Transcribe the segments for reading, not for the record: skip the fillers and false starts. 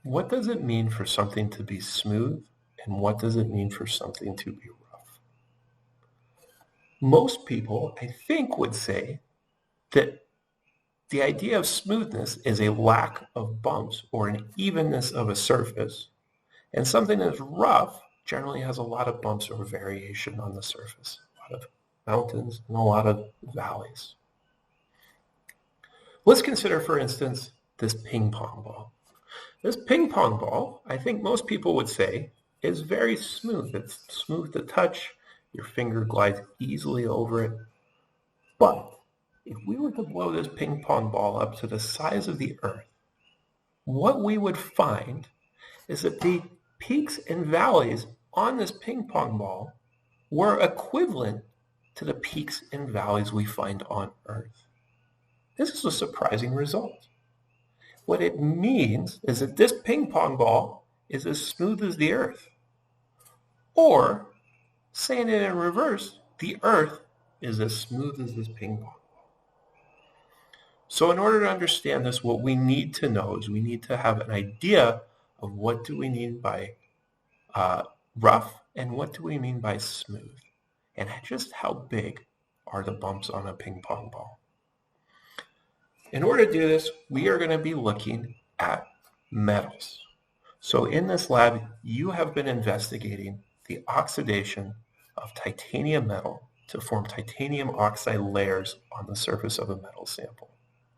What does it mean for something to be smooth, and what does it mean for something to be rough? Most people, I think, would say that the idea of smoothness is a lack of bumps or an evenness of a surface, and something that's rough generally has a lot of bumps or variation on the surface, a lot of mountains and a lot of valleys. Let's consider, for instance, this ping pong ball. This ping pong ball, I think most people would say, is very smooth. It's smooth to touch. Your finger glides easily over it. But if we were to blow this ping pong ball up to the size of the Earth, what we would find is that the peaks and valleys on this ping pong ball were equivalent to the peaks and valleys we find on Earth. This is a surprising result. What it means is that this ping pong ball is as smooth as the Earth. Or, saying it in reverse, the Earth is as smooth as this ping pong ball. So in order to understand this, what we need to know is we need to have an idea of what do we mean by rough and what do we mean by smooth, and just how big are the bumps on a ping pong ball. In order to do this, we are going to be looking at metals. So in this lab, you have been investigating the oxidation of titanium metal to form titanium oxide layers on the surface of a metal sample.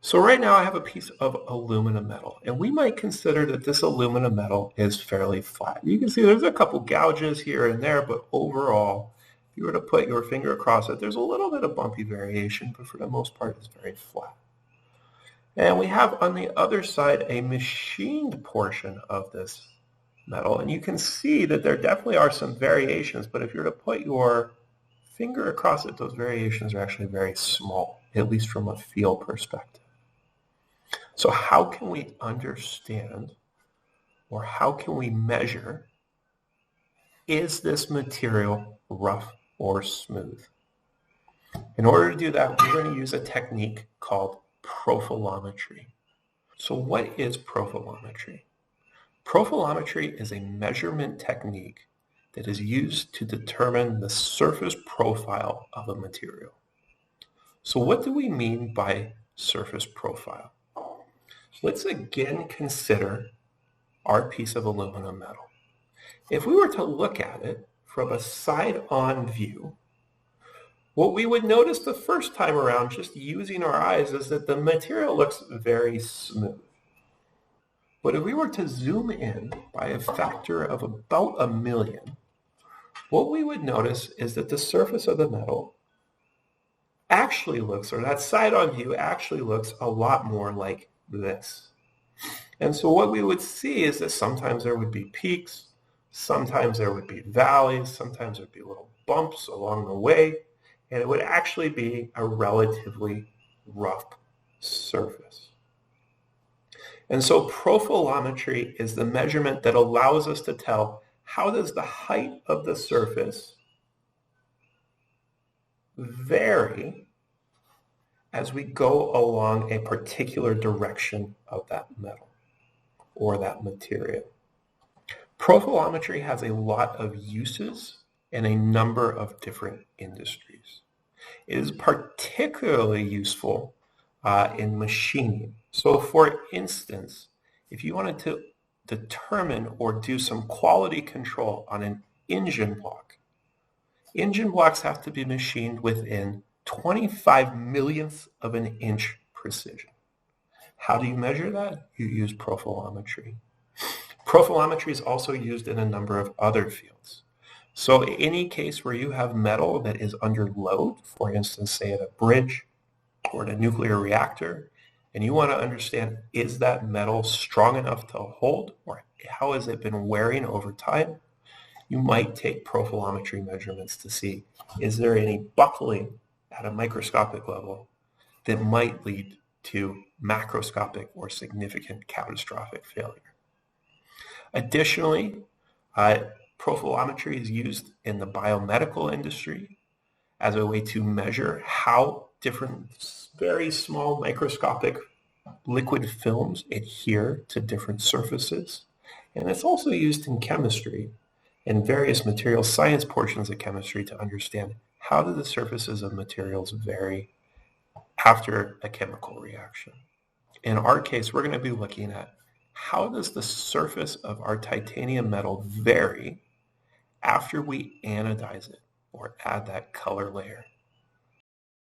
So right now I have a piece of aluminum metal, and we might consider that this aluminum metal is fairly flat. You can see there's a couple gouges here and there, but overall, if you were to put your finger across it, there's a little bit of bumpy variation, but for the most part, it's very flat. And we have on the other side a machined portion of this metal, and you can see that there definitely are some variations, but if you were to put your finger across it, those variations are actually very small, at least from a feel perspective. So how can we understand, or how can we measure, is this material rough or smooth? In order to do that, we're going to use a technique called profilometry. So what is profilometry? Profilometry is a measurement technique that is used to determine the surface profile of a material. So what do we mean by surface profile? Let's again consider our piece of aluminum metal. If we were to look at it from a side-on view, what we would notice the first time around just using our eyes is that the material looks very smooth. But if we were to zoom in by a factor of about 1,000,000, what we would notice is that the surface of the metal actually looks, or that side-on view actually looks a lot more like this. And so what we would see is that sometimes there would be peaks, sometimes there would be valleys, sometimes there would be little bumps along the way, and it would actually be a relatively rough surface. And so profilometry is the measurement that allows us to tell how does the height of the surface vary as we go along a particular direction of that metal or that material. Profilometry has a lot of uses in a number of different industries. It is particularly useful in machining. So for instance, if you wanted to determine or do some quality control on an engine block, engine blocks have to be machined within 25 millionths of an inch precision. How do you measure that? You use profilometry. Profilometry is also used in a number of other fields. So any case where you have metal that is under load, for instance, say at a bridge or in a nuclear reactor, and you want to understand, is that metal strong enough to hold, or how has it been wearing over time? You might take profilometry measurements to see, is there any buckling at a microscopic level that might lead to macroscopic or significant catastrophic failure. Additionally, profilometry is used in the biomedical industry as a way to measure how different very small microscopic liquid films adhere to different surfaces, And it's also used in chemistry and various material science portions of chemistry to understand how do the surfaces of materials vary after a chemical reaction. In our case, we're going to be looking at how does the surface of our titanium metal vary after we anodize it or add that color layer.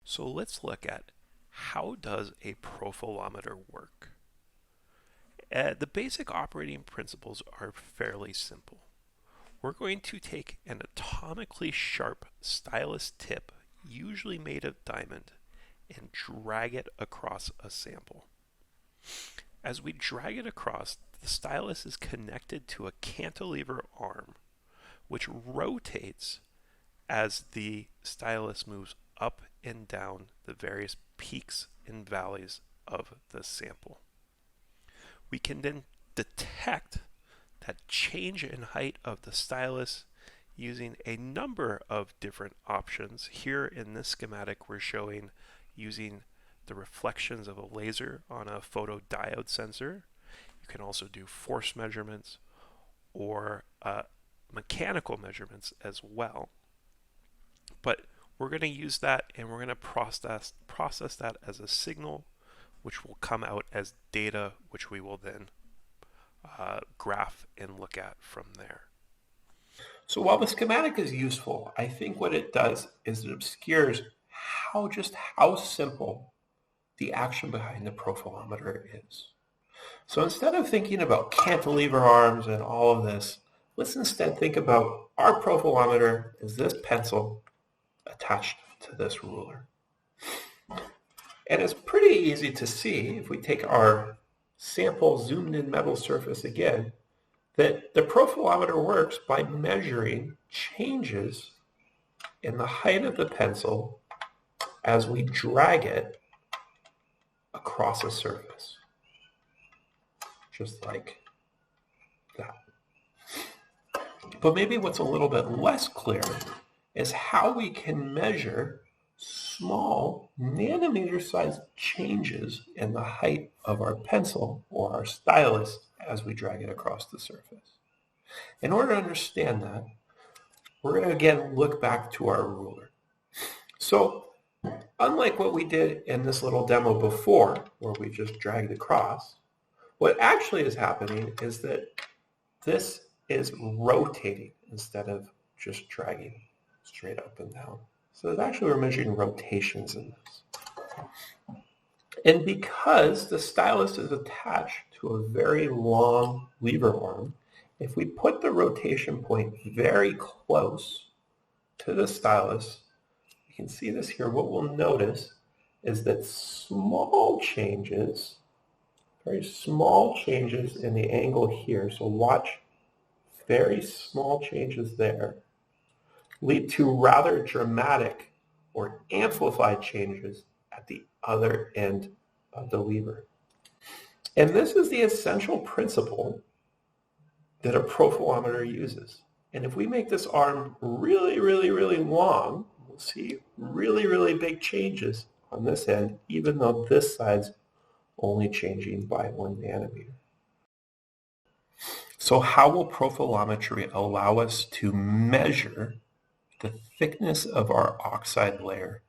So let's look at how does a profilometer work. The basic operating principles are fairly simple. We're going to take an atomically sharp stylus tip, usually made of diamond, and drag it across a sample. As we drag it across, the stylus is connected to a cantilever arm, which rotates as the stylus moves up and down the various peaks and valleys of the sample. We can then detect that change in height of the stylus using a number of different options. Here in this schematic, we're showing using the reflections of a laser on a photodiode sensor. You can also do force measurements or mechanical measurements as well. But we're going to use that and we're going to process that as a signal, which will come out as data, which we will then graph and look at from there. So while the schematic is useful, I think what it does is it obscures how simple the action behind the profilometer is. So instead of thinking about cantilever arms and all of this, let's instead think about our profilometer as this pencil attached to this ruler. And it's pretty easy to see if we take our sample zoomed in metal surface again, that the profilometer works by measuring changes in the height of the pencil as we drag it across a surface, just like that. But maybe what's a little bit less clear is how we can measure small nanometer-sized changes in the height of our pencil or our stylus as we drag it across the surface. In order to understand that, we're going to again look back to our ruler. So unlike what we did in this little demo before, where we just dragged across, what actually is happening is that this is rotating instead of just dragging straight up and down. So actually we're measuring rotations in this. And because the stylus is attached to a very long lever arm, if we put the rotation point very close to the stylus, you can see this here, what we'll notice is that small changes, very small changes in the angle here, so watch very small changes there, lead to rather dramatic or amplified changes at the other end of the lever. And this is the essential principle that a profilometer uses. And if we make this arm really, really, really long, we'll see really, really big changes on this end, even though this side's only changing by 1 nanometer. So how will profilometry allow us to measure the thickness of our oxide layer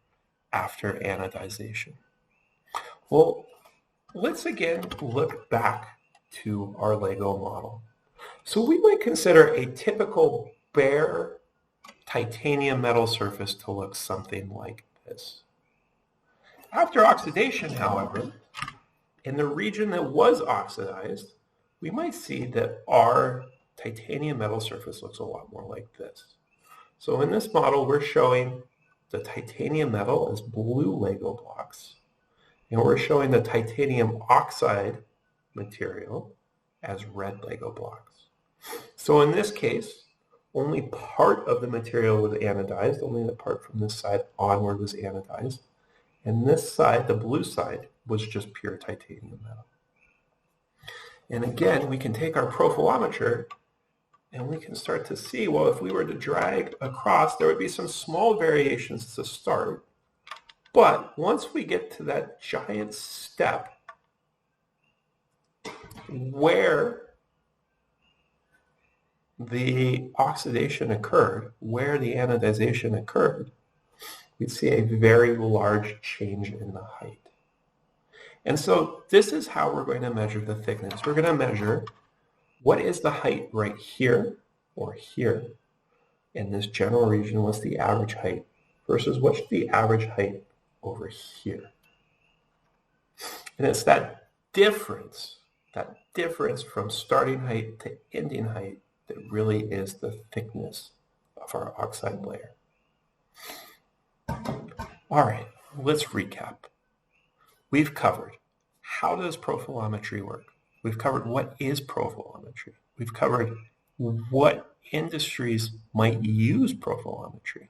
after anodization? Well, let's again look back to our Lego model. So we might consider a typical bare titanium metal surface to look something like this. After oxidation, however, in the region that was oxidized, we might see that our titanium metal surface looks a lot more like this. So in this model, we're showing the titanium metal as blue Lego blocks, and we're showing the titanium oxide material as red Lego blocks. So in this case, only part of the material was anodized, only the part from this side onward was anodized, and this side, the blue side, was just pure titanium metal. And again, we can take our profilometer and we can start to see, well, if we were to drag across, there would be some small variations to start. But once we get to that giant step where the oxidation occurred, where the anodization occurred, we see a very large change in the height. And so this is how we're going to measure the thickness. We're going to measure what is the height right here or here in this general region, what's the average height, versus what's the average height over here. And it's that difference from starting height to ending height that really is the thickness of our oxide layer. All right, let's recap. We've covered how does profilometry work? We've covered what is profilometry. We've covered what industries might use profilometry.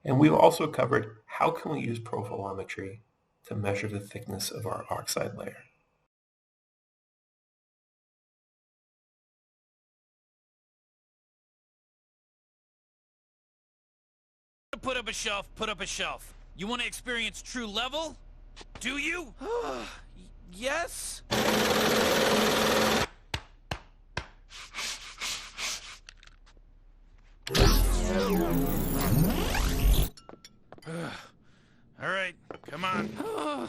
And we've also covered how can we use profilometry to measure the thickness of our oxide layer. Put up a shelf, put up a shelf. You want to experience true level? Do you? Yes? All right, come on.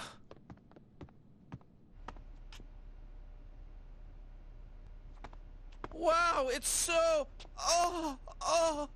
Wow, it's so... Oh!